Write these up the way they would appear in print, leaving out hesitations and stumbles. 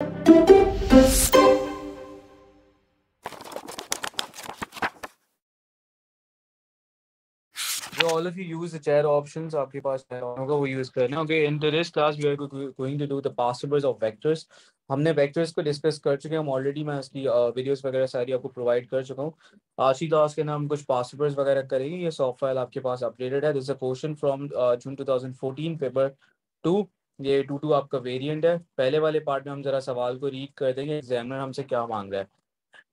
So all of you use the chair options. आपके पास chair होगा वो use करना. Okay, in today's class we are going to do the passovers of vectors. हमने vectors को discuss कर चुके हैं. हम already मैं उसकी videos वगैरह सारी आपको provide कर चुका हूँ. आज की क्लास के अंदर हम कुछ passovers वगैरह करेंगे. ये soft file आपके पास updated है. This is a question from June 2014 paper 2. ये 2 आपका वेरिएंट है. पहले वाले पार्ट में हम जरा सवाल को रीड कर देंगे. एग्जामिनर हमसे क्या मांग रहा है.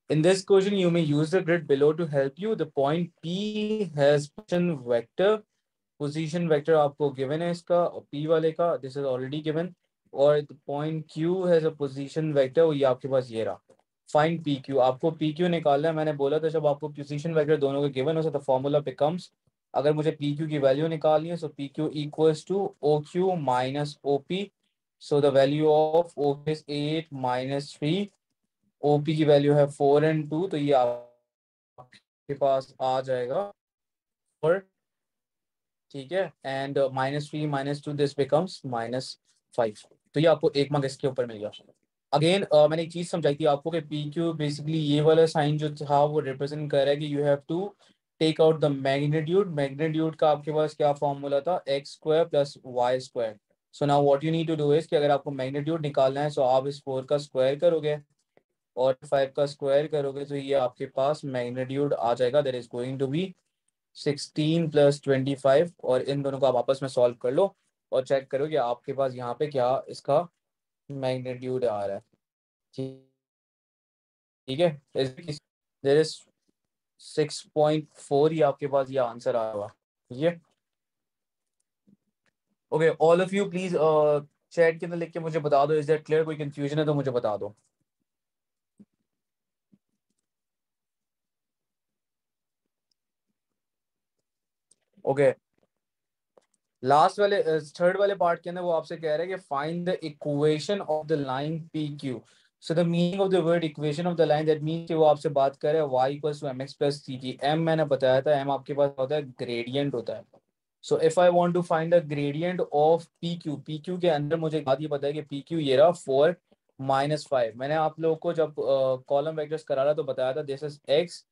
In this question, you may use the grid below to help you. The point P has position vector. Position vector आपको given है इसका P वाले का. This is already given. और the point Q has a position vector. ये आपके पास ये रहा. Find PQ. आपको PQ निकालना है. मैंने बोला था जब आपको position vector दोनों के given हो तो the formula becomes. अगर मुझे PQ की वैल्यू निकालनी है, so PQ equals to OQ minus OP. So the value of OQ is 8 minus 3. OP की वैल्यू है 4 and 2, तो ये आपके पास आ जाएगा 4. ठीक है, एंड -3 -2 दिस बिकम्स -5. तो ये आपको एक मार्क इसके ऊपर मिल गया. अगेन मैंने एक चीज समझाई थी आपको कि पी क्यू बेसिकली ये वाला साइन जो था वो रिप्रेजेंट कर रहा है कि you have to take out the magnitude. Magnitude का आपके पास क्या फॉर्मूला था, x² + y². So now what you need to do is कि अगर आपको मैग्नीट्यूड निकालना है तो आप इस 4 का स्क्वायर करोगे और 5 का स्क्वायर करोगे तो ये आपके पास मैग्नीट्यूड आ जाएगा. That is going to be 16 + 25. और इन दोनों को आप आपस में सॉल्व कर लो और चेक करो कि आपके पास यहाँ पे क्या इसका मैग्नीट्यूड आ रहा है. ठीक है, देयर इज 6.4. ये आपके पास ये आंसर आया हुआ. ठीक है, okay. All of you please chat के अंदर लिख के मुझे बता दो इज दैट क्लियर. कोई कंफ्यूजन है तो मुझे बता दो. ओके, लास्ट वाले थर्ड वाले पार्ट के अंदर वो आपसे कह रहे हैं कि find the equation of the line P Q. So the meaning of the word equation of the line, that means कि वो आपसे बात कर रहे हैं y = mx + ct. m मैंने बताया था, m आपके पास होता है ग्रेडियंट होता है. So if I want to find the gradient of P Q के अंदर मुझे बात ये पता है कि पी क्यू ये रहा 4 - 5. मैंने आप लोगों को जब कॉलम वेक्टर्स करा रहा तो बताया था this is x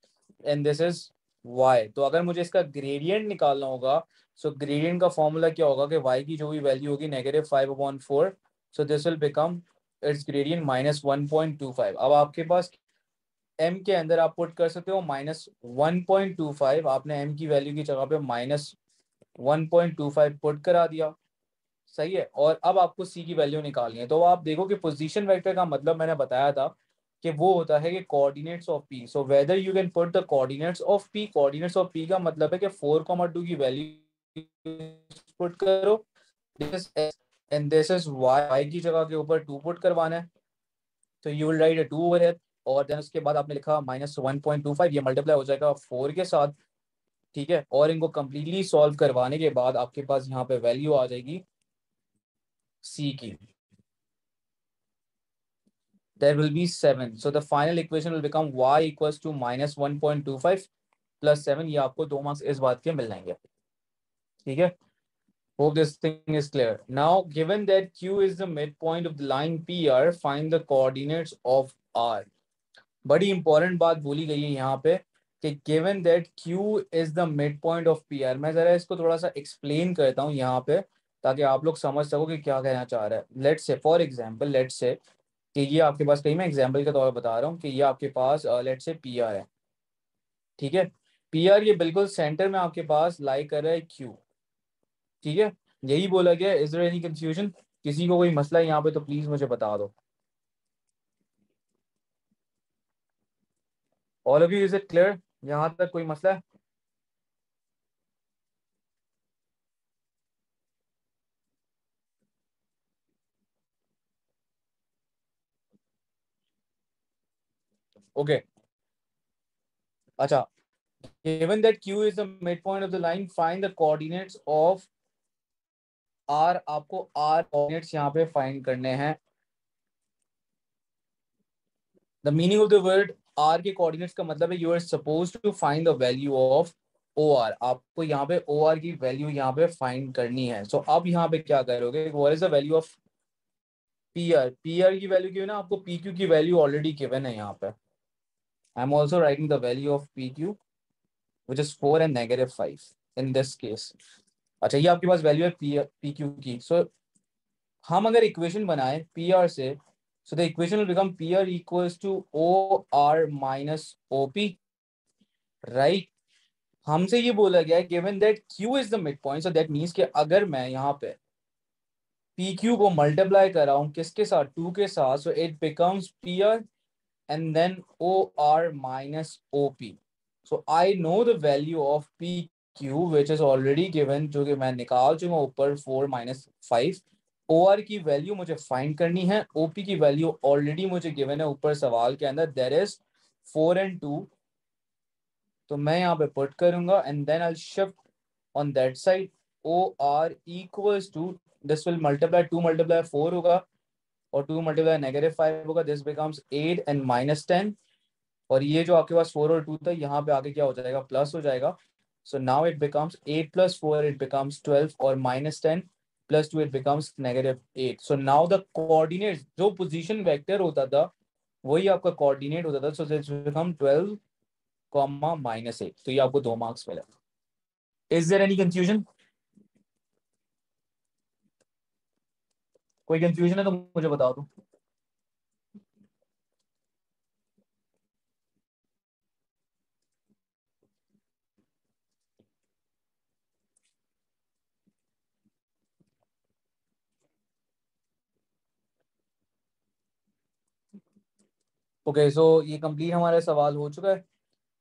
and this is y. तो अगर मुझे इसका ग्रेडियंट निकालना होगा, सो ग्रेडियंट का फॉर्मूला क्या होगा कि y की जो भी वैल्यू होगी -5/4. So this will become it's gradient -1.25. अब आपके पास m के अंदर आप पुट कर सकते हो -1.25. आपने m की वैल्यू की जगह पे -1.25 पुट करा दिया. सही है. और अब आपको c की वैल्यू निकालनी है. तो आप देखो कि पोजीशन वेक्टर का मतलब मैंने बताया था कि वो होता है कि coordinates of p. So whether you can put the coordinates of p. Coordinates of p का मतलब है कि 4,2 की वैल्यू पुट करो. This x and this is y की जगह के ऊपर 2 पुट करवाना है. तो you will write 2 over here. और देन उसके बाद आपने लिखा -1.25. ये मल्टीप्लाई हो जाएगा 4 के साथ. ठीक है, और इनको कंप्लीटली सॉल्व करवाने के बाद आपके पास यहाँ पे वैल्यू आ जाएगी c की. There will be 7. So the final equation will become y = -1.25 + 7. ये आपको 2 मार्क्स इस बात के मिल जाएंगे. ठीक है, hope this thing is clear. Now given that q is the midpoint of the line PR, find the coordinates of r. बड़ी इंपॉर्टेंट बात बोली गई है यहाँ पे कि given that q is the midpoint of PR. मैं जरा इसको थोड़ा सा एक्सप्लेन करता हूँ यहाँ पे ताकि आप लोग समझ सको कि क्या कहना चाह रहा है. Let's say for example let's say कि ये आपके पास, कहीं मैं एग्जांपल के तौर पर बता रहा हूँ कि ये आपके पास लेट्स से पी आर है. ठीक है, पी आर ये बिल्कुल सेंटर में आपके पास लाई कर रहा है क्यू. ठीक है, यही बोला गया. Is there any confusion? किसी को कोई मसला है यहाँ पे तो प्लीज मुझे बता दो. All of you, is it clear? यहाँ तक कोई मसला है? ओके, अच्छा. given that q is the midpoint of the line, find the coordinates of r. आपको r coordinates यहाँ पे फाइंड करने हैं. The meaning of the word r के कोऑर्डिनेट्स का मतलब है you are supposed to find the value of OR. आपको यहाँ पे OR की वैल्यू यहाँ पे फाइंड करनी है. सो अब यहाँ पे क्या करोगे, what is the value of P R की वैल्यू गिवन है आपको, पी क्यू की वैल्यू ऑलरेडी गिवन है यहाँ पे। I am also writing the value of P Q which is 4 and -5 in this case. अच्छा, ये आपके पास वैल्यू है पी क्यू की। सो हम अगर इक्वेशन बनाए पी आर से, so the equation will become P R equals to O are minus O P, right. हमसे ये बोला गया है given that Q is the mid point, so that means कि अगर मैं यहाँ पे पी क्यू को मल्टीप्लाई कर रहा हूँ किसके साथ, 2 के साथ, so it becomes P R and then OR minus OP. So I know the value of PQ which is already given, जो कि मैं निकाल चुका हूँ ऊपर 4 - 5। OR की वैल्यू मुझे फाइंड करनी है, OP की वैल्यू ऑलरेडी मुझे गिवन है ऊपर सवाल के अंदर, दैट इज 4 and 2। तो मैं यहाँ पे पुट करूंगा and then I shift on that side, OR equals to this will multiply 2 × 4 होगा और 2 × -5 होगा, दिस बिकम्स 8 and -10। और ये जो आपके पास 4 और 2 था यहाँ पे आगे क्या हो जाएगा, प्लस हो जाएगा। So now it becomes 8 + 4 it becomes 12 और -10 + 2 it becomes -8। So now the coordinate जो पोजीशन वेक्टर होता था वही आपका कोऑर्डिनेट होता था। So this become 12, -8। तो ये आपको 2 मार्क्स मिले। Is there any confusion? कोई कंफ्यूजन है तो मुझे बता दो। ओके, सो ये कंप्लीट हमारा सवाल हो चुका है।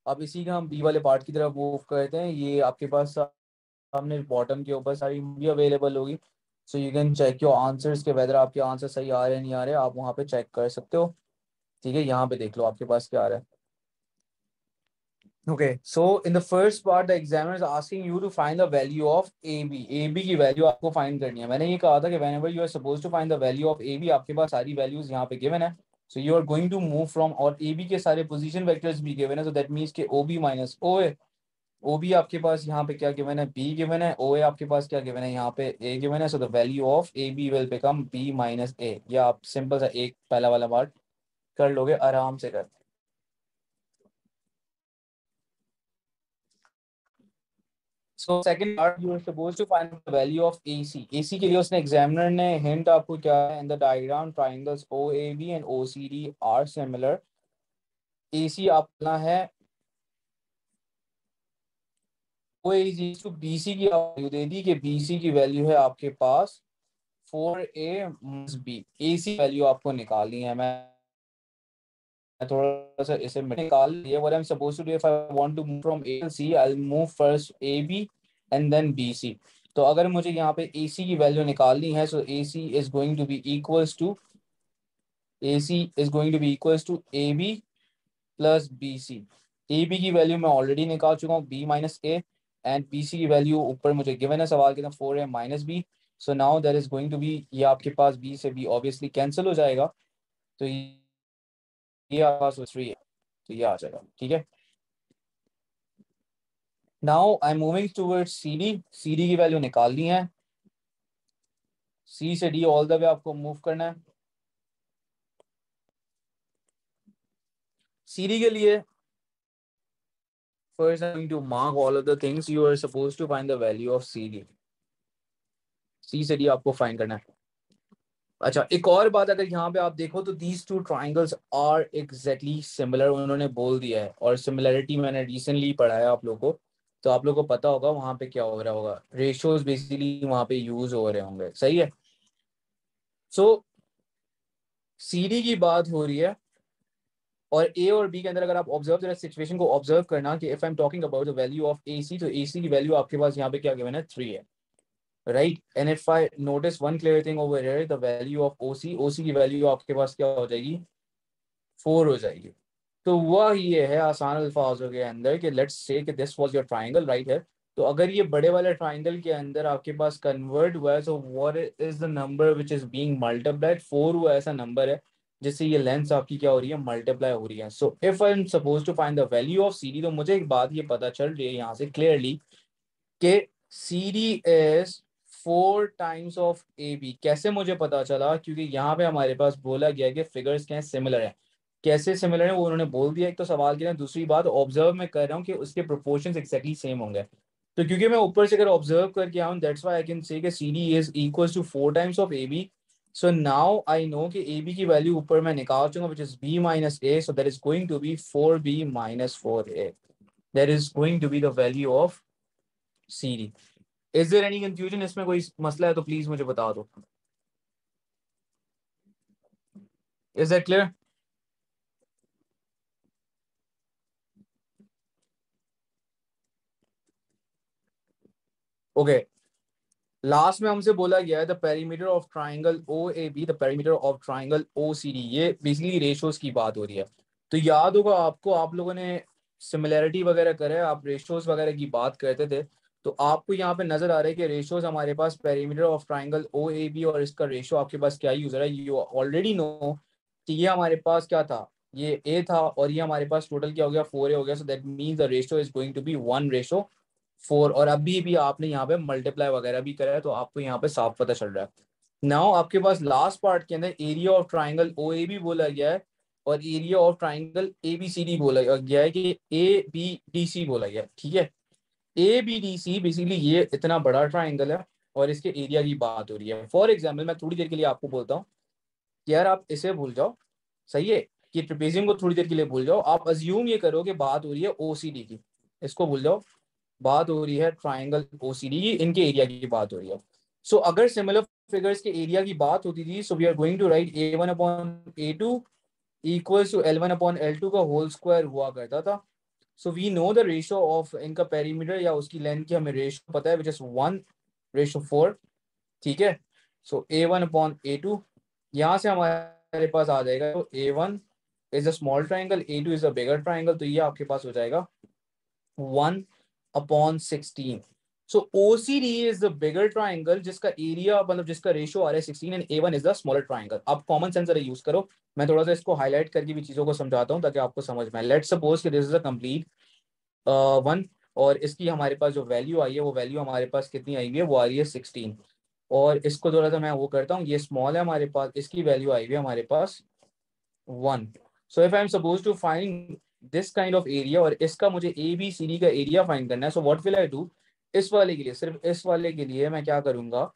अब इसी का हम बी वाले पार्ट की तरफ मूव करते हैं। ये आपके पास सामने बॉटम के ऊपर सारी भी अवेलेबल होगी, so you can check your answers के वेदर आपके आंसर सही आ रहे हैं नहीं आ रहे, आप वहाँ पे चेक कर सकते हो। ठीक है, यहाँ पे देख लो आपके पास क्या आ रहा है। Okay, so in the first part the examiner is asking you to find the value of A B की वैल्यू आपको फाइंड करनी है। मैंने ये कहा था कि whenever you are suppose to find the value of A B, आपके पास सारी वैल्यूज यहाँ पे गिवन है। So you are going to move from, और ए बी के सारे पोजीशन वेक्टर्स भी गिवन है, सो दैट मींस के ओ बी माइनस ओ ए। ओ बी आपके पास यहाँ पे क्या गिवन है, बी गिवन है। ओ ए आपके पास क्या गिवन है, यहाँ पे ए गिवन है। So the value of A B will become B minus A. या आप सिंपल सा एक पहला वाला पार्ट कर लोगे आराम से कर। So second part you are suppose to find the value of A C. A C के लिए उसने एग्जामिनर ने हिंट आपको क्या है, in the diagram triangles O A B and O C D are similar. A C आपका है ओ ए to be C की वैल्यू दे दी कि बी सी की वैल्यू है आपके पास 4a - b। ए सी वैल्यू आपको निकालनी है। मैं थोड़ा सा इसे निकाल लिया। What I am supposed to do if I want to move from A to C, I will move first A B and then B C. तो अगर मुझे यहाँ पे ए सी की वैल्यू निकालनी है, so A C is going to be equals to A B plus B C. A B की वैल्यू मैं ऑलरेडी निकाल चुका हूँ, B minus A, and B C की वैल्यू ऊपर मुझे गिवन है सवाल के अंदर 4a minus B. So now that is going to be, ये आपके पास बी से बी ऑब्वियसली कैंसिल हो जाएगा, तो ये आपके पास 3 है, तो ये आ जाएगा। ठीक है, now I am moving towards C D. C D की वैल्यू निकालनी है, सी से डी ऑल द वे आपको मूव करना है। सी डी के लिए first I'm going to mark all of the things you are supposed to find the value of CD। सी से डी आपको फाइंड करना है। अच्छा, एक और बात, अगर यहाँ पे आप देखो तो these two triangles are exactly similar, उन्होंने बोल दिया है। और सिमिलरिटी मैंने रिसेंटली पढ़ा है आप लोगों को, तो आप लोगों को पता होगा वहाँ पे क्या हो रहा होगा, रेशियोज बेसिकली वहाँ पे यूज हो रहे होंगे। सही है, सो सीडी की बात हो रही है और ए और बी के अंदर अगर आप ऑब्जर्व जरा सिचुएशन को ऑब्जर्व करना कि if I am talking about the value of A C, तो ए सी की वैल्यू आपके पास यहाँ पे क्या गिवन है, 3 है, right. And if I notice one clear thing over here, the value of OC की वैल्यू आपके पास क्या हो जाएगी, 4 हो जाएगी। तो वह ये है आसान अल्फाजों के अंदर कि लेट्स से कि this was your triangle right है। तो अगर ये बड़े वाले ट्राइंगल के अंदर आपके पास कन्वर्ट हुआ है, तो what is the number which is being multiplied, 4 वो ऐसा नंबर है जिससे ये लेंथ आपकी क्या हो रही है, मल्टीप्लाई हो रही है। So if I am suppose to find the value of C D, तो मुझे एक बात ये पता चल रही है यहाँ से क्लियरली कि C D is 4 times of A B. कैसे मुझे पता चला? क्योंकि यहाँ पे हमारे पास बोला गया है कि फिगर्स क्या है, सिमिलर है। कैसे सिमिलर है वो उन्होंने बोल दिया, एक तो सवाल के ना, दूसरी बात ऑब्जर्व मैं कर रहा हूँ कि उसके प्रोपोर्शंस एक्जैक्टली सेम होंगे। तो क्योंकि मैं ऊपर से अगर ऑब्जर्व करके आऊँ, that's why I can say कि C D is equal to 4 times of A B. So now I know कि ए बी की वैल्यू ऊपर मैं निकाल चुका, which is B minus A, so that is going to be 4b minus 4a। That is going to be the value of C D. Is there any confusion? इसमें कोई मसला है तो प्लीज मुझे बता दो। Is that clear? Okay, last में हमसे बोला गया है the perimeter of triangle O A B, the perimeter of triangle O C D. ये बेसिकली रेशोज की बात हो रही है। तो याद होगा आपको, आप लोगों ने सिमिलैरिटी वगैरह करे, आप रेशोज वगैरह की बात करते थे। तो आपको यहाँ पे नजर आ रहा है कि रेशोज हमारे पास perimeter of triangle O A B, और इसका रेशो आपके पास क्या यूज है, यू ऑलरेडी नो कि ये हमारे पास क्या था, ये ए था, और ये हमारे पास टोटल क्या हो गया, 4a हो गया। So that means the ratio is going to be 1:4। और अभी भी आपने यहाँ पे मल्टीप्लाई वगैरह भी करा है, तो आपको यहाँ पे साफ पता चल रहा है। नाउ आपके पास लास्ट पार्ट के अंदर area of triangle O A B बोला गया है, और area of triangle A B C D बोला गया है, कि ए बी डी सी बोला गया है। ठीक है, A B D C basically ये इतना बड़ा ट्राइंगल है, और इसके एरिया की बात हो रही है। फॉर एग्जाम्पल मैं थोड़ी देर के लिए आपको बोलता हूँ कि यार आप इसे भूल जाओ, सही है, कि ट्रेपेजियम को थोड़ी देर के लिए भूल जाओ, आप अज्यूम ये करो कि बात हो रही है ओ सी डी की, इसको भूल जाओ, बात हो रही है ट्राइंगल ओसीडी की, इनके एरिया की बात हो रही है। सो अगर सिमिलर फिगर्स के एरिया की बात होती थी, so we are going to write a1/a2 equals to l1/l2 का होल स्क्वायर हुआ करता था। So we know the ratio of इनका पेरीमीटर या उसकी लेंथ की हमें रेशियो पता है, विच इज 1:4। ठीक है, सो a1/a2 यहाँ से हमारे पास आ जाएगा, तो a1 is a small triangle, a2 is a bigger triangle, तो ये आपके पास हो जाएगा 1/16। So OCD is the bigger triangle जिसका एरिया मतलब जिसका रेशियो आ रहा है 16, and A1 is the smaller triangle। आप कॉमन सेंस जरा यूज करो, मैं थोड़ा सा इसको हाईलाइट करके भी चीजों को समझाता हूँ ताकि आपको समझ में आए। लेट्स सपोज कि this is a complete one, और इसकी हमारे पास जो वैल्यू आई है, वो वैल्यू हमारे पास कितनी आई हुई है, वो आ रही है 16। और इसको थोड़ा सा मैं वो करता हूँ, ये स्मॉल है हमारे पास, इसकी वैल्यू आई हुई है हमारे पास 1। So if I am suppose to find this kind of area, और इसका मुझे ए बी सी डी का एरिया फाइंड करना है, so what will I do? इस वाले के लिए, सिर्फ इस वाले के लिए मैं क्या करूंगा,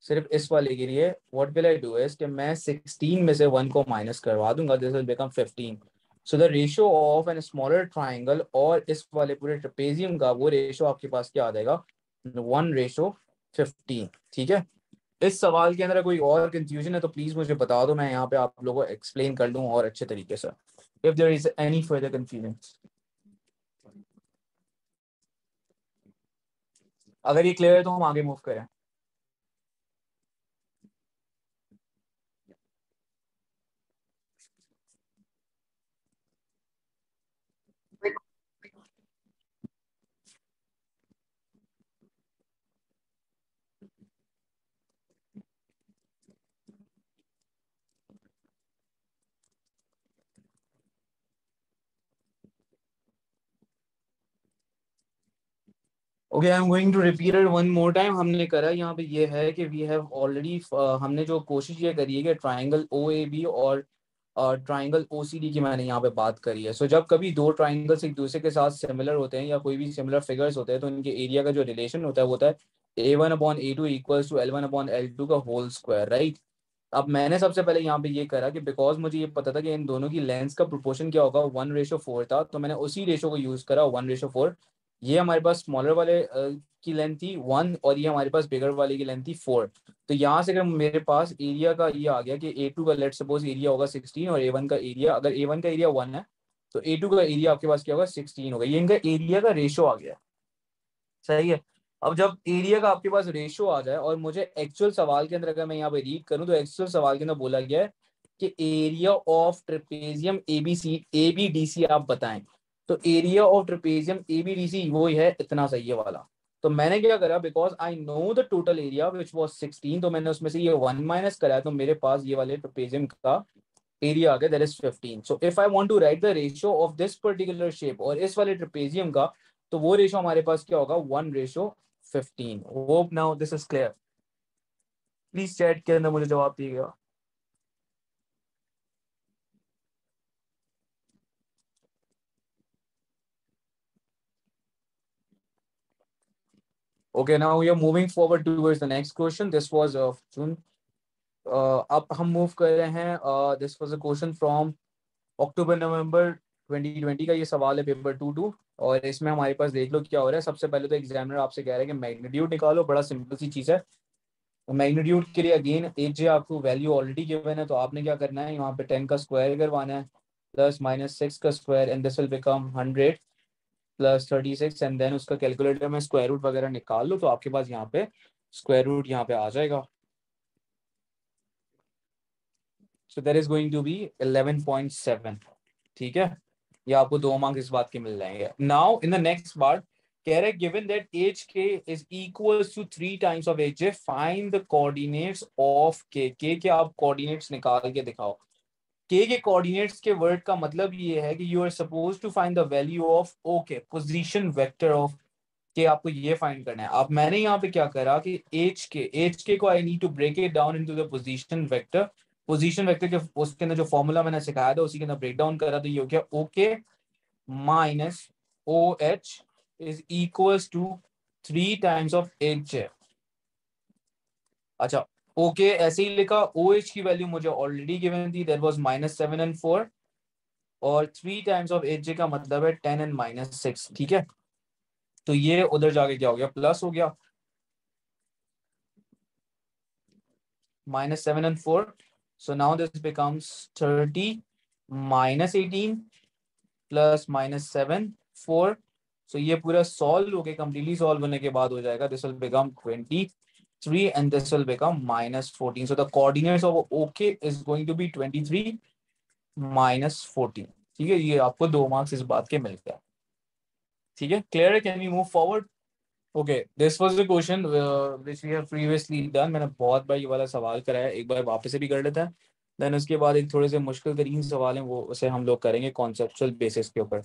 सिर्फ इस वाले के लिए what will I do is कि मैं 16 में से 1 को माइनस करवा दूंगा, this will become 15। So the ratio of an smaller triangle और इस वाले पूरे ट्रेपेजियम का वो रेशियो आपके पास क्या आ जाएगा, 1:15। ठीक है, इस सवाल के अंदर कोई और कंफ्यूजन है तो प्लीज मुझे बता दो, मैं यहाँ पे आप लोगों को एक्सप्लेन कर दूँ और अच्छे तरीके से, if there is any further confusion. अगर ये क्लियर है तो हम आगे मूव करें। Okay, I am going to repeat it one more time. हमने करा यहाँ पे ये है कि वी हैव ऑलरेडी, हमने जो कोशिश ये करी है कि ट्राइंगल ओ ए बी और ट्राइंगल ओ सी डी की मैंने यहाँ पे बात करी है। सो जब कभी दो ट्राइंगल्स एक दूसरे के साथ सिमिलर होते हैं या कोई भी सिमिलर फिगर्स होते हैं, तो इनके एरिया का जो रिलेशन होता है वो होता है a1/a2 इक्वल्स टू l1/l2 का होल स्क्वायर, राइट। अब मैंने सबसे पहले यहाँ पे ये करा कि बिकॉज मुझे ये पता था कि इन दोनों की लेंथ का प्रोपोर्शन क्या होगा, 1:4 था, तो मैंने उसी रेशो को यूज करा, 1:4। ये हमारे पास स्मॉलर वाले की लेंथ थी 1, और ये हमारे पास बिगर वाले की लेंथ थी 4। तो यहाँ से अगर मेरे पास एरिया का ये आ गया कि A2 का लेट सपोज एरिया होगा 16, और A1 का एरिया, अगर A1 का एरिया 1 है तो A2 का एरिया आपके पास क्या होगा, 16 होगा। ये इनका एरिया का रेशो आ गया, सही है। अब जब एरिया का आपके पास रेशियो आ जाए, और मुझे एक्चुअल सवाल के अंदर अगर मैं यहाँ पे रीड करूँ, तो एक्चुअल सवाल के अंदर बोला गया है कि एरिया ऑफ ट्रेपेजियम एबीडीसी आप बताएं। तो एरिया ऑफ ट्रेपेजियम एबीडीसी वो ही है, इतना सही है वाला। तो मैंने क्या करा, because I know the total area which was 16, तो मैंने उसमें से ये 1 माइनस करा, तो मेरे पास ये वाले ट्रेपेजियम का एरिया आ गया, that is 15। So if I want to write the ratio of this particular shape और इस वाले ट्रेपेजियम का, तो वो रेशो हमारे पास क्या होगा, 1:15 15. Hope now this is clear. Please chat के अंदर मुझे जवाब दीजिएगा. Okay, now we are moving forward towards the next question. This was of June. अब हम मूव कर रहे हैं. This was a question from अक्टूबर नवंबर 2020 का ये सवाल है पेपर 2 और इसमें हमारे पास देख लो क्या हो रहा है. सबसे पहले तो एग्जामिनर आपसे कह रहा है कि मैग्नीट्यूड निकालो. बड़ा सिंपल सी चीज़ है. मैग्नीट्यूड के लिए अगेन एच जे आपको वैल्यू ऑलरेडी गिवन है, तो आपने क्या करना है, यहाँ पे 10 का स्क्वायर करवाना है प्लस माइनस 6 का square and this will become 100 plus 36 and then उसका कैलकुलेटर में स्क्वायर रूट वगैरह निकाल लो तो आपके पास यहाँ पे स्क्वायर रूट यहाँ पे आ जाएगा. So that is going to be 11.7. ठीक है, ये आपको 2 मार्क्स इस बात के मिल जाएंगे. Now in the next part कह रहे given that H K is equals to 3 times of H J, find the coordinates of K. के आप कोऑर्डिनेट्स निकाल के दिखाओ. के कोऑर्डिनेट्स के वर्ड का मतलब ये है कि you are suppose to find the value of O K position vector of K. आपको ये फाइंड करना है. अब मैंने यहाँ पे क्या करा कि एच के को I need to break it down into the position vector. Position vector के उसके अंदर जो फॉर्मूला मैंने सिखाया था उसी के अंदर ब्रेक डाउन करा, तो ये हो गया O K minus O H is equals to 3 times of H J. अच्छा, ओके ऐसे ही लिखा. ओ एच की वैल्यू मुझे ऑलरेडी गिवन थी, दैट वाज -7 and 4 और 3 टाइम्स ऑफ एच जे का मतलब है 10 and -6. ठीक है, तो ये उधर जाके क्या हो गया, प्लस हो गया. -7 and 4, so now this becomes 30 -18 plus -7 4. सो ये पूरा सॉल्व हो गया. कंप्लीटली सॉल्व होने के बाद हो जाएगा this will become 23 and this will become -14. So the coordinates of OK is going to be 23 -14. ठीक है, ये आपको 2 मार्क्स इस बात के मिल गया. ठीक है, क्लियर है? Can we move forward? Okay, this was the question which we have previously done. मैंने बहुत बार ये वाला सवाल कराया, एक बार वापस से भी कर लेते हैं. देन उसके बाद एक थोड़े से मुश्किल तरीन सवाल हैं वो उसे हम लोग करेंगे कॉन्सेप्चुअल बेसिस के ऊपर.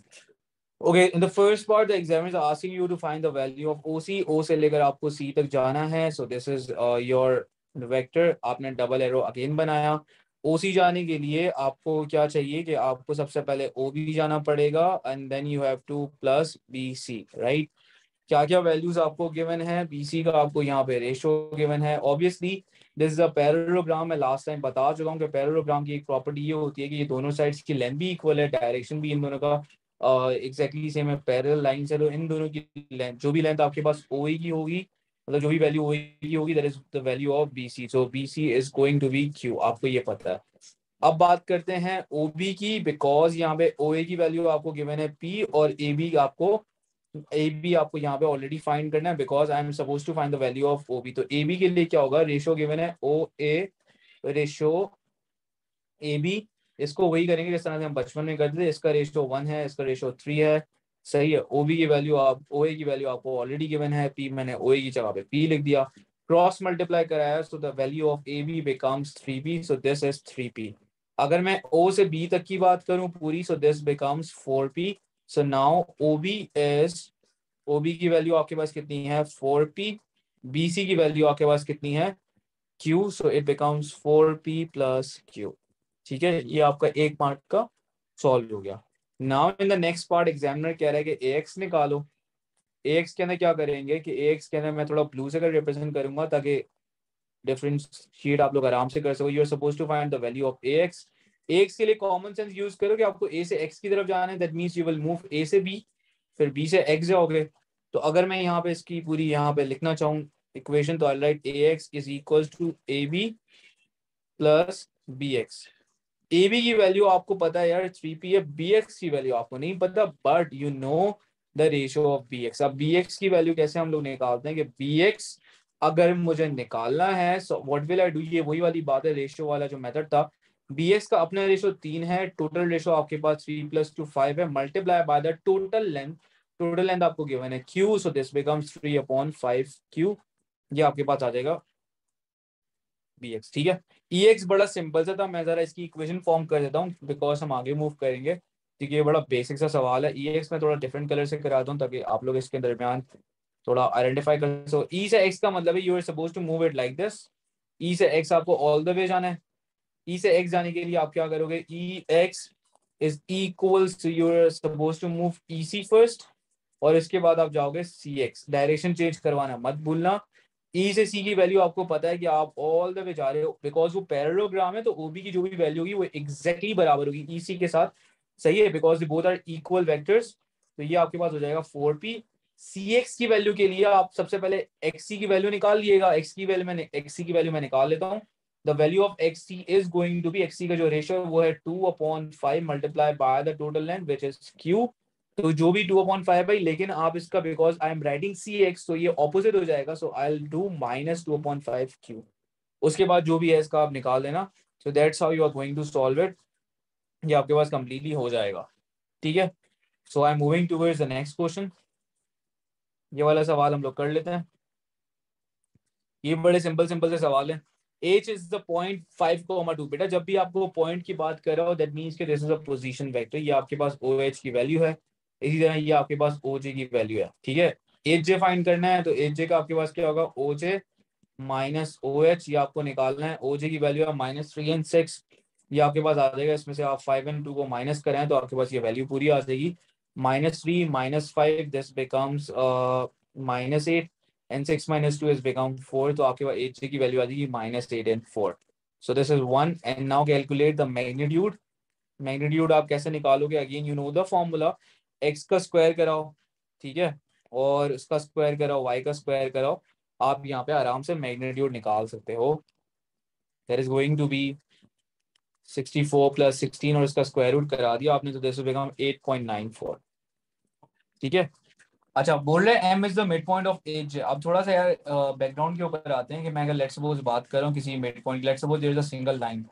Okay, in the first part, the examiner is asking you to find the value of OC. O से लेकर आपको C तक जाना है. So this is your vector. आपने डबल एरो अगेन बनाया. OC जाने के लिए आपको क्या चाहिए कि आपको सबसे पहले OB जाना पड़ेगा and then you have to plus BC, right? क्या क्या वैल्यूज आपको गिवन है. BC का आपको यहाँ पे रेशो गिवन है. Obviously this is a parallelogram. मैं लास्ट टाइम बता चुका हूँ कि पैरेललोग्राम की एक प्रॉपर्टी ये होती है कि ये दोनों साइड्स की लेंथ भी इक्वल है, डायरेक्शन भी इन दोनों का एग्जैक्टली सेम है. पैरेलल लाइन से तो इन दोनों की लेंथ, जो भी लेंथ आपके पास OA की होगी, मतलब जो भी वैल्यू OA की होगी, that is the value of BC. So BC is going to be Q. आपको ये पता है. अब बात करते हैं OB की, बिकॉज यहाँ पे OA की वैल्यू आपको गिवन है P और AB आपको यहाँ पे ऑलरेडी फाइंड करना है because I am suppose to find the value of OB. तो AB के लिए क्या होगा, रेशो गिवन है OA रेशो AB. इसको वही करेंगे जिस तरह से हम बचपन में करते थे. इसका रेशो 1 है, इसका रेशो 3 है. सही है. OB की वैल्यू OA की वैल्यू आपको ऑलरेडी गिवन है P. मैंने OA की जगह पे P लिख दिया. क्रॉस मल्टीप्लाई कराया, सो the value of AB becomes 3P. So this is 3P. अगर मैं O से B तक की बात करूं पूरी, so this becomes 4P. So now OB की वैल्यू आपके पास कितनी है, 4P. BC की वैल्यू आपके पास कितनी है, Q. So it becomes 4P plus Q. ठीक है, ये आपका एक पार्ट का सॉल्व हो गया. Now in the next part examiner कह रहा है कि AX निकालो. AX के अंदर क्या करेंगे कि AX के अंदर मैं थोड़ा ब्लू से रिप्रेजेंट करूंगा ताकि डिफरेंट शीट आप लोग आराम से कर सको. You are suppose to find the value of AX. AX के लिए कॉमन सेंस यूज करो कि आपको A से X की तरफ जाना है. That means you will move A से B, फिर B से X जाओगे. तो अगर मैं यहाँ पे इसकी पूरी यहाँ पे लिखना चाहूँ इक्वेशन, तो I write AX is equal to AB plus BX. AB की वैल्यू आपको पता है यार 3P है. BX की वैल्यू आपको नहीं पता, but you know the ratio of BX. अब BX की वैल्यू कैसे हम लोग निकालते हैं कि BX अगर मुझे निकालना है, so what will I do. ये वही वाली बात है, रेशियो वाला जो मेथड था. BX का अपना रेशियो 3 है, टोटल रेशियो आपके पास 3 + 2 5 है, multiply by the total length. Total length आपको गिवन है Q. So this becomes 3/5Q. ये आपके पास आ जाएगा BX. ठीक है, EX बड़ा सिंपल सा था. मैं जरा इसकी इक्वेशन फॉर्म कर देता हूँ बिकॉज हम आगे मूव करेंगे. ठीक है, ये बड़ा बेसिक सा सवाल है. EX में थोड़ा डिफरेंट कलर से कराता हूँ ताकि आप लोग इसके दरमियान थोड़ा आइडेंटिफाई कर। सो ई से एक्स का मतलब है you are suppose to move it like this. E से एक्स आपको ऑल द वे जाना है। ई से एक्स जाने के लिए आप क्या करोगे, E X is equals to you are suppose to move E C first, और इसके बाद आप जाओगे सी एक्स। डायरेक्शन चेंज करवाना मत भूलना। ई से सी की वैल्यू आपको पता है कि आप ऑल द वे जा रहे हो, बिकॉज वो पैरेललोग्राम है, तो ओबी की जो भी वैल्यू होगी वो एग्जैक्टली बराबर होगी ई सी के साथ। सही है, because both are equal vectors. तो ये आपके पास हो जाएगा 4p। सी एक्स की वैल्यू के लिए आप सबसे पहले एक्स सी की वैल्यू निकाल लिएगा। एक्स सी की वैल्यू मैं निकाल लेता हूँ। The value of X C is going to be, X C का जो रेशियो वो है 2/5 multiply by the total length which is Q. तो जो भी 2/5 है, लेकिन आप इसका because I am writing C X तो ये ऑपोजिट हो जाएगा, so I will do -2/5 Q. उसके बाद जो भी है इसका आप निकाल देना। So that's how you are going to solve it. ये आपके पास कंप्लीटली हो जाएगा। ठीक है, so I am moving towards the next question. ये वाला सवाल हम लोग कर लेते हैं। ये बड़े सिंपल सिंपल से सवाल है। H is the point 5,2। बेटा जब भी आपको पॉइंट की बात कर रहा हो दैट मीन्स कि this is a position vector. ये आपके पास ओ एच की वैल्यू है, इसी तरह ये आपके पास ओ जे की वैल्यू है। ठीक है, एच जे फाइंड करना है, तो एच जे का आपके पास क्या होगा, ओ जे माइनस ओ एच, ये आपको निकालना है। ओ जे की वैल्यू है -3 and 6, ये आपके पास आ जाएगा। इसमें से आप 5 and 2 को माइनस करें तो आपके पास ये वैल्यू पूरी आ जाएगी। -3 -5 this becomes -8 and 6 - 2 is become 4, तो आपके पास एच की वैल्यू आ जाएगी -8 and 4। So this is 1 and now calculate the magnitude. Magnitude आप कैसे निकालोगे, again you know the formula, x का स्क्वायर कराओ, ठीक है, और उसका स्क्वायर कराओ, वाई का स्क्वायर कराओ। आप यहाँ पे आराम से मैग्नीट्यूड निकाल सकते हो। That is going to be 64 + 16, और इसका स्क्वायर रूट करा दिया आपने तो दिस विल बिकम 8.94। ठीक है, अच्छा बोल रहे हैं M is the mid point of edge. अब थोड़ा सा यार बैकग्राउंड के ऊपर आते हैं कि मैं अगर लेट्स सपोज बात कर रहा हूँ किसी mid point, let's suppose there is a single line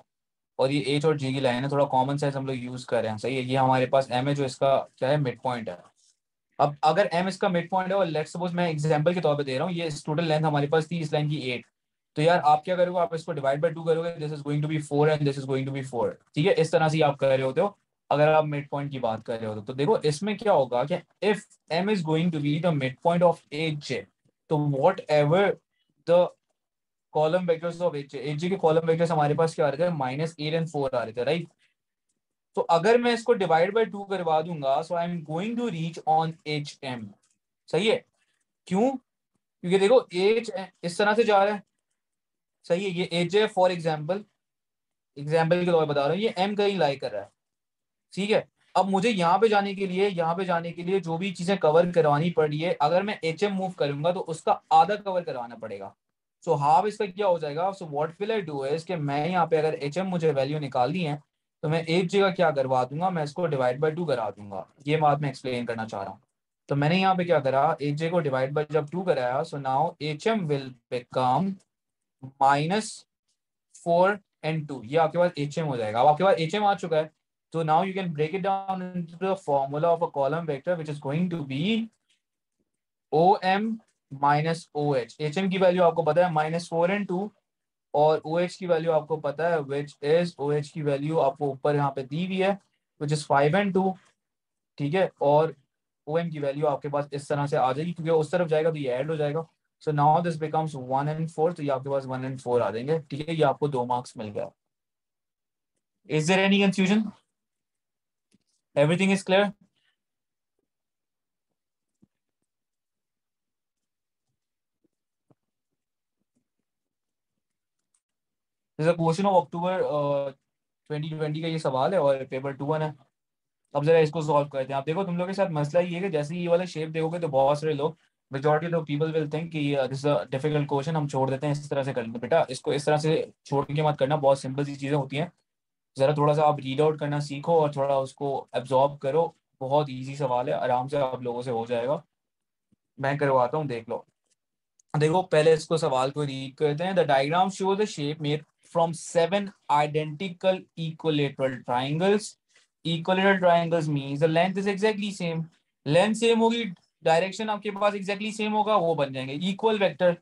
और ये एच और जी की लाइन है, थोड़ा कॉमन सेंस हम लोग यूज कर रहे हैं। सही है, ये हमारे पास एम है जो इसका क्या है, मिड पॉइंट है। अब अगर एम इसका मिड पॉइंट है और लेट्स सपोज मैं एग्जांपल के तौर पे दे रहा हूँ, ये टोटल लेंथ हमारे पास थी इस लाइन की 8, तो यार आप क्या करोगे, आप इसको डिवाइड बाय 2 करोगे, this is going to be 4 and this is going to be 4। ठीक है, इस तरह से आप कर रहे होते हो अगर आप मिड पॉइंट की बात कर रहे हो तो देखो इसमें क्या होगा कि if M is going to be the mid point of H J, तो whatever the column vectors of H J के कॉलम वेक्टर्स हमारे पास क्या आ रहे थे, -8 and 4 आ रहे थे, राइट। तो अगर मैं इसको डिवाइड बाय 2 करवा दूंगा, so I am going to reach on H M. सही है, क्यों, क्योंकि देखो एच इस तरह से जा रहा है। सही है, ये एच है फॉर एग्जाम्पल, एग्जाम्पल के तौर पर बता रहा हूँ, ये एम कहीं लाई कर रहा है। ठीक है, अब मुझे यहाँ पे जाने के लिए, यहाँ पे जाने के लिए जो भी चीजें कवर करवानी पड़ रही है, अगर मैं एच एम मूव करूंगा तो उसका आधा कवर करवाना पड़ेगा। सो हाफ इसका क्या हो जाएगा, सो what will I do is कि मैं यहाँ पे अगर एच एम मुझे वैल्यू निकालनी है तो मैं एच जगह क्या करवा दूंगा, मैं इसको डिवाइड बाय 2 करा दूंगा। ये बात मैं एक्सप्लेन करना चाह रहा हूँ। तो मैंने यहाँ पे क्या करा, एच जे को डिवाइड बाय जब 2 कराया, so now H M will become -4 and 2, ये आपके पास एच एम हो जाएगा। अब आपके पास एच एम आ चुका है, तो now you can break it down into the formula of a column vector which is going to be O M minus O H. H M की वैल्यू आपको पता है -4 and 2, और ओ एच की वैल्यू आपको पता है विच इज, ओ एच की वैल्यू आपको ऊपर यहाँ पे दी हुई है विच इज 5 and 2। ठीक है, और ओ एम की वैल्यू आपके पास इस तरह से आ जाएगी, क्योंकि उस तरफ जाएगा तो ये ऐड हो जाएगा। So now this becomes 1 and 4, तो ये आपके पास 1 and 4 आ जाएंगे। ठीक है, ये आपको 2 मार्क्स मिल गया। Is there any confusion, everything is clear. This question of October 2020 का ये सवाल है और पेपर 2 है। अब जरा इसको सॉल्व करते हैं। आप देखो तुम लोग के साथ मसला ये है कि जैसे ये वाला शेप देखोगे तो बहुत सारे लोग, majority of people will think कि this is a difficult question, हम छोड़ देते हैं, इस तरह से कर लेते हैं। बेटा इसको इस तरह से छोड़ के मत करना, बहुत सिंपल सी चीज़ें होती हैं। ज़रा थोड़ा सा आप रीड आउट करना सीखो और थोड़ा उसको एब्जॉर्ब करो। बहुत ईजी सवाल है, आराम से आप लोगों से हो जाएगा। मैं करवाता हूँ, देख लो। देखो पहले इसको सवाल को रीड करते हैं। The diagram show the shape made from 7 identical equilateral triangles. Equilateral triangles means the length is exactly same. Length same होगी, डायरेक्शन आपके पास एग्जैक्टली सेम होगा, वो बन जाएंगे equal vector.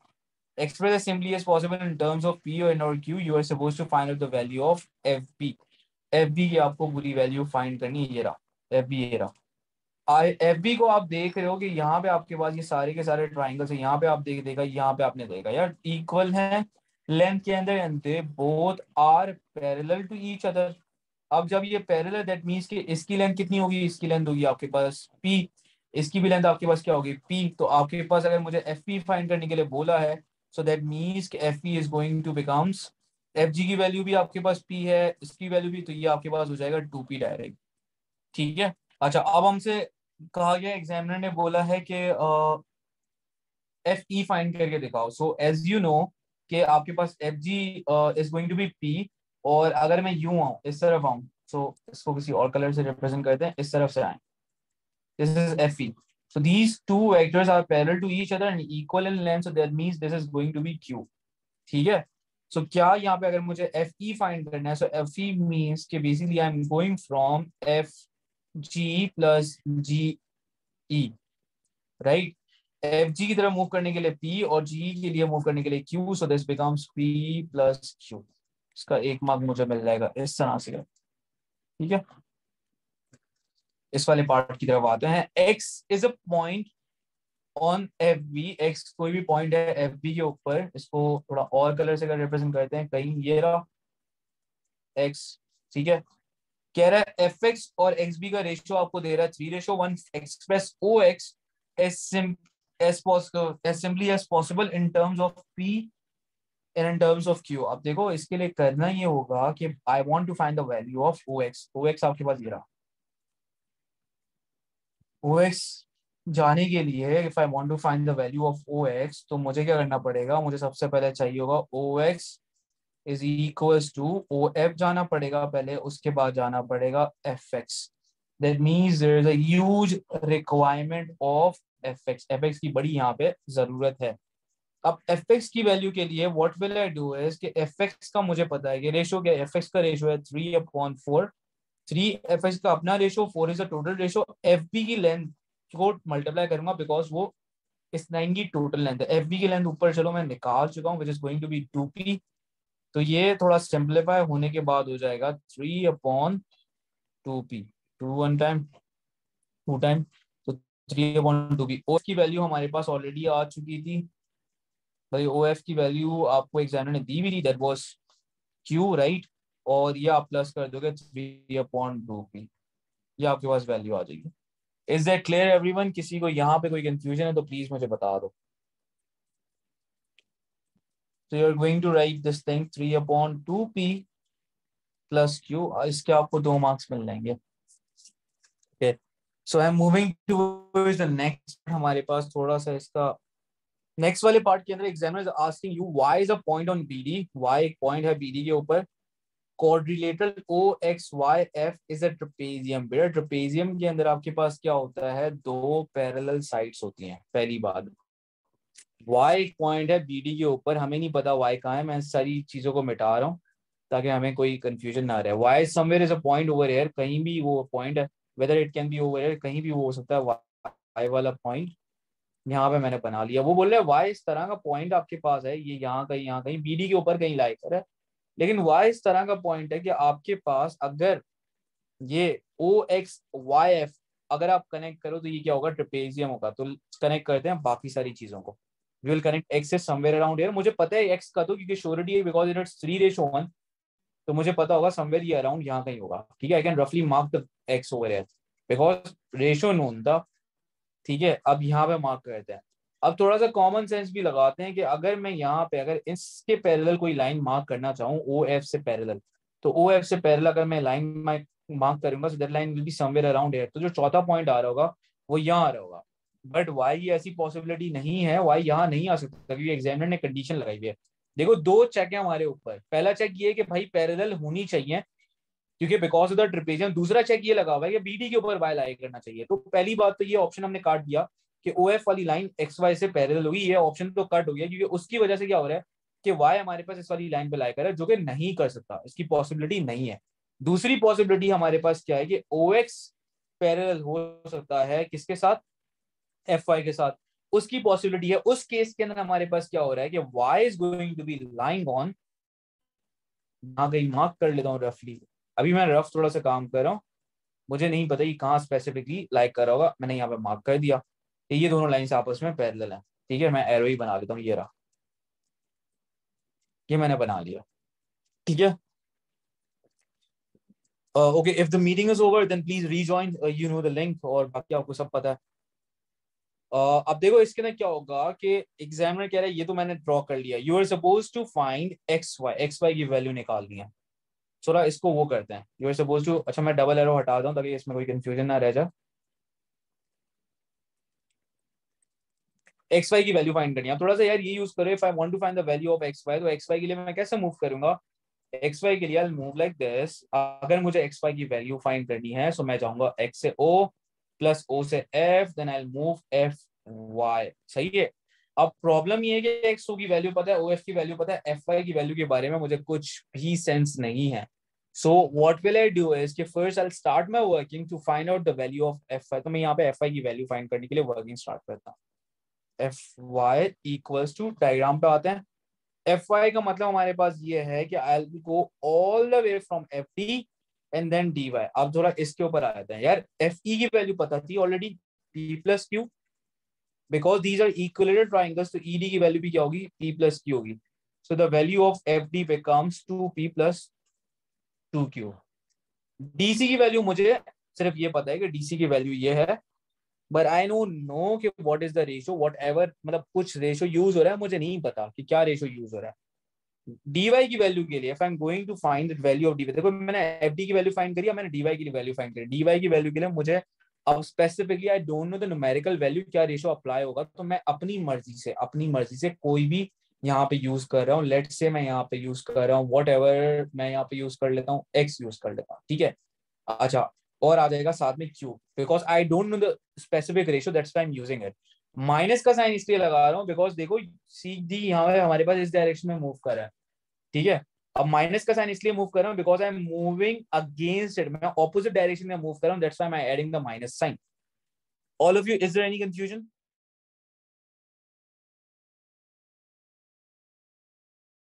Express as simply as possible in terms of P and or Q, you are supposed to find out the value of FB। FB की आपको पूरी value find करनी है, ये रहा FB, ये रहा। एफ बी को आप देख रहे हो कि यहाँ पे आपके पास ये सारे के सारे ट्राइंगल्स है, यहाँ पे आप देखा, यहाँ पे आपने देखा यार इक्वल है लेंथ के अंदर, and they both are parallel to each other. अब जब ये पैरेलल, दैट मीन्स कि इसकी लेंथ कितनी होगी, इसकी लेंथ होगी आपके पास पी, इसकी भी लेंथ आपके पास क्या होगी पी। तो आपके पास अगर मुझे एफ पी फाइंड करने के लिए बोला है, सो दैट मीन्स कि F P is going to becomes, F G की वैल्यू भी आपके पास पी है, इसकी वैल्यू भी, तो ये आपके पास हो जाएगा टू पी डायरेक्ट। ठीक है। अच्छा, अब हमसे कहा गया, एग्जामिनर ने बोला है कि एफ ई फाइंड करके दिखाओ। सो एज यू नो कि आपके पास F G is going to be P, और अगर मैं यूं आऊं, इस तरफ आऊं, सो इसको किसी और कलर से रिप्रेजेंट करते हैं, इस तरफ से आए, this is fe, so these two vectors are parallel to each other and equal in length, so that means this is going to be q। ठीक है। सो क्या यहाँ पे अगर मुझे एफ ई फाइंड करना है, सो एफ ई मीन्स कि basically I am going from F G plus G E, right. F G की तरफ मूव करने के लिए पी और जी के लिए मूव करने के लिए Q, so this becomes P plus Q. इसका एक मार्क मुझे मिल जाएगा इस तरह से। ठीक है, इस वाले पार्ट की तरफ आते हैं। X is a point on F B, X कोई भी पॉइंट है एफ बी के ऊपर, इसको थोड़ा और कलर से अगर रिप्रेजेंट करते हैं, कहीं ये रहा एक्स। ठीक है, कह रहा है एफ एक्स और एक्स बी का रेशियो आपको दे रहा है 3:1, express O x as simply as possible in terms of p and in terms of q। अब देखो, इसके लिए करना ये होगा कि I want to find the value of O X. O X आपके पास ये रहा, ओ एक्स जाने के लिए if I want to find the value of O X, तो मुझे क्या करना पड़ेगा, मुझे सबसे पहले चाहिए होगा O X is equals to O F जाना पड़ेगा पहले, उसके बाद जाना पड़ेगा F X. That means there is a huge requirement of F X. F X की बड़ी यहाँ पे जरूरत है। अब एफ एक्स की वैल्यू के लिए what will I do is कि एफ एक्स का मुझे पता है कि रेशो क्या, एफ एक्स का रेशो है 3/4, 3 एफ एक्स का अपना ratio, 4 is the total ratio, F B की लेंथ को मल्टीप्लाई करूंगा बिकॉज वो इस लाइन की टोटल लेंथ है। एफ बी की लेंथ ऊपर चलो मैं निकाल चुका हूँ, which is going to be 2p। तो ये थोड़ा सिंप्लीफाई होने के बाद हो जाएगा 3/2p, two one time, two time, तो 3/2p। ओ की वैल्यू हमारे पास ऑलरेडी आ चुकी थी भाई, ओ एफ की वैल्यू आपको एग्जामिनर ने दी भी थी, दैट वाज क्यू, राइट। और ये आप प्लस कर दोगे 3/2p, ये आपके पास वैल्यू आ जाएगी। Is that clear everyone? किसी को यहाँ पे कोई कंफ्यूजन है तो प्लीज मुझे बता दो। So you're going to write this thing 3/2p plus q, इसके आपको 2 मार्क्स मिल जाएंगे। Okay, so I'm moving towards the next। हमारे पास थोड़ा सा इसका नेक्स्ट वाले पार्ट के अंदर examiner is asking you why is a point on B D, why एक पॉइंट है बीडी के ऊपर, quadrilateral O X Y F is a trapezium. बेटा ट्रेपेजियम के अंदर आपके पास क्या होता है, दो पैरेलल साइड्स होती हैं। पहली बात, वाई एक पॉइंट है बीडी के ऊपर, हमें नहीं पता वाई कहाँ है, मैं सारी चीजों को मिटा रहा हूँ ताकि हमें कोई कंफ्यूजन ना रहे। Y somewhere is a point over here, कहीं भी वो पॉइंट है, whether it can be over here, कहीं भी वो हो सकता है। वाई वाला पॉइंट यहाँ पे मैंने बना लिया। वो बोल रहे हैं वाई इस तरह का पॉइंट आपके पास है, ये यहाँ कहीं बीडी के ऊपर कहीं लाई कर है, लेकिन वाई इस तरह का पॉइंट है कि आपके पास अगर ये ओ एक्स वाई एफ अगर आप कनेक्ट करो तो ये क्या होगा, ट्रेपेजियम होगा। तो कनेक्ट करते हैं बाकी सारी चीजों को। वी विल कनेक्ट एक्स से समवेयर अराउंड हियर। मुझे पता है एक्स का, तो क्योंकि श्योरिटी है बिकॉज इट इज 3:1, तो मुझे पता होगा समवेयर ये अराउंड यहाँ कहीं होगा। ठीक है, आई कैन रफली mark the x over here because ratio known था। ठीक है, अब यहाँ पे मार्क करते हैं। अब थोड़ा सा कॉमन सेंस भी लगाते हैं कि अगर मैं यहाँ पे अगर इसके पैरेलल कोई लाइन मार्क करना चाहूँ ओ एफ से पैरेलल, तो ओ एफ से पैरेलल अगर मैं लाइन मार्क करूंगा, so that line will be somewhere around here. तो जो चौथा पॉइंट आ रहा होगा वो यहाँ आ रहा होगा। बट वाई ऐसी पॉसिबिलिटी नहीं है, वाई यहाँ नहीं आ सकता क्योंकि एग्जामिनर ने कंडीशन लगाई हुई है। देखो, दो चेक है हमारे ऊपर। पहला चेक ये है कि भाई पैरेलल होनी चाहिए क्योंकि बिकॉज ऑफ द ट्रिपेजियम। दूसरा चेक ये लगा हुआ है कि बीडी के ऊपर वाई लाई करना चाहिए। तो पहली बात तो ये ऑप्शन हमने काट दिया कि ओ एफ वाली लाइन एक्स वाई से पैरेलल होगी, ये ऑप्शन तो कट हो गया क्योंकि उसकी वजह से क्या हो रहा है कि वाई हमारे पास इस वाली लाइन पे लाई कर रहा है, जो कि नहीं कर सकता, इसकी पॉसिबिलिटी नहीं है। दूसरी पॉसिबिलिटी हमारे पास क्या है कि ओ एक्स पैरेलल हो सकता है किसके साथ, एफ वाई के साथ, उसकी पॉसिबिलिटी है। उस केस के अंदर हमारे पास क्या हो रहा है कि Y is going to be lying on, यहाँ कहीं मार्क कर लेता हूँ रफली, अभी मैं रफ थोड़ा सा काम कर रहा हूँ, मुझे नहीं पता ये कहाँ स्पेसिफिकली लाइक कर रहा होगा, मैंने यहाँ पे मार्क कर दिया। ये दोनों लाइंस आपस में पैरेलल हैं, ठीक है, मैं एरो ही बना लेता हूँ, ये रहा, ये मैंने बना लिया, ठीक है। Okay, if the meeting is over then please rejoin, you know the link, और बाकी आपको सब पता है। अब देखो इसके अंदर क्या होगा कि एग्जामिनर कह रहा है ये तो मैंने ड्रॉ कर लिया, you are suppose to find X Y की वैल्यू निकालनी है। थोड़ा इसको वो करते हैं, यू आर सपोज टू, अच्छा मैं डबल एरो हटा दूं ताकि इसमें कोई कंफ्यूजन ना रह जाए। एक्स वाई की वैल्यू फाइंड करनी है, थोड़ा सा यार ये यूज करो, if I want to find the value of X Y, तो एक्स वाई के लिए मैं कैसे मूव करूंगा, एक्स वाई के लिए आई मूव लाइक दिस। अगर मुझे एक्स वाई की वैल्यू फाइंड करनी है सो मैं जाऊंगा एक्स से ओ प्लस ओ से F, then I move F Y, सही है। अब प्रॉब्लम ये है कि एक्स ओ की वैल्यू पता है, ओ एफ की वैल्यू पता है, एफ वाई की वैल्यू के बारे में मुझे कुछ भी सेंस नहीं है। So what will I do is कि first I start my working to find out the value of F Y, तो मैं यहाँ पे एफ वाई की वैल्यू फाइंड करने के लिए वर्किंग स्टार्ट करता हूँ। F Y equals to, diagram पे आते हैं, एफ वाई का मतलब हमारे पास ये है कि I will go all the way from F D and then D Y. अब थोड़ा इसके ऊपर आ जाते हैं यार, एफ ई की वैल्यू पता थी already, P plus Q, because these are equilateral triangles, तो ई डी की वैल्यू भी क्या होगी, पी प्लस क्यू होगी। So the value of F D becomes two P plus two Q. D C की वैल्यू मुझे सिर्फ ये पता है कि डीसी की वैल्यू ये है, बट आई नो कि what is the ratio, what ever, मतलब कुछ रेशियो यूज हो रहा है, मुझे नहीं पता कि क्या रेशियो यूज हो रहा है। dy की वैल्यू के लिए if I am going to find the value of dy, देखो मैंने fd की वैल्यू फाइंड करी, मैंने dy की वैल्यू फाइंड करी, dy की वैल्यू के लिए मुझे अब specifically I don't know the numerical value, क्या रेशियो अप्लाई होगा, तो मैं अपनी मर्जी से कोई भी यहाँ पे यूज कर रहा हूँ। लेट्स से मैं यहाँ पे यूज कर रहा हूँ वट एवर, मैं यहाँ पे यूज कर लेता हूँ x यूज कर लेता हूँ, ठीक है। अच्छा, और आ जाएगा साथ में Q, because I don't know the specific ratio, that's why I am using it. Minus का साइन इसलिए लगा रहा हूँ बिकॉज देखो सी डी यहाँ पे हमारे पास इस डायरेक्शन में मूव कर रहा है, ठीक है। अब माइनस का साइन इसलिए मूव कर रहा हूँ because I am moving against it, मैं ऑपोजिट डायरेक्शन में मूव कर रहा हूँ, that's why I am adding the minus sign. All of you, is there any confusion?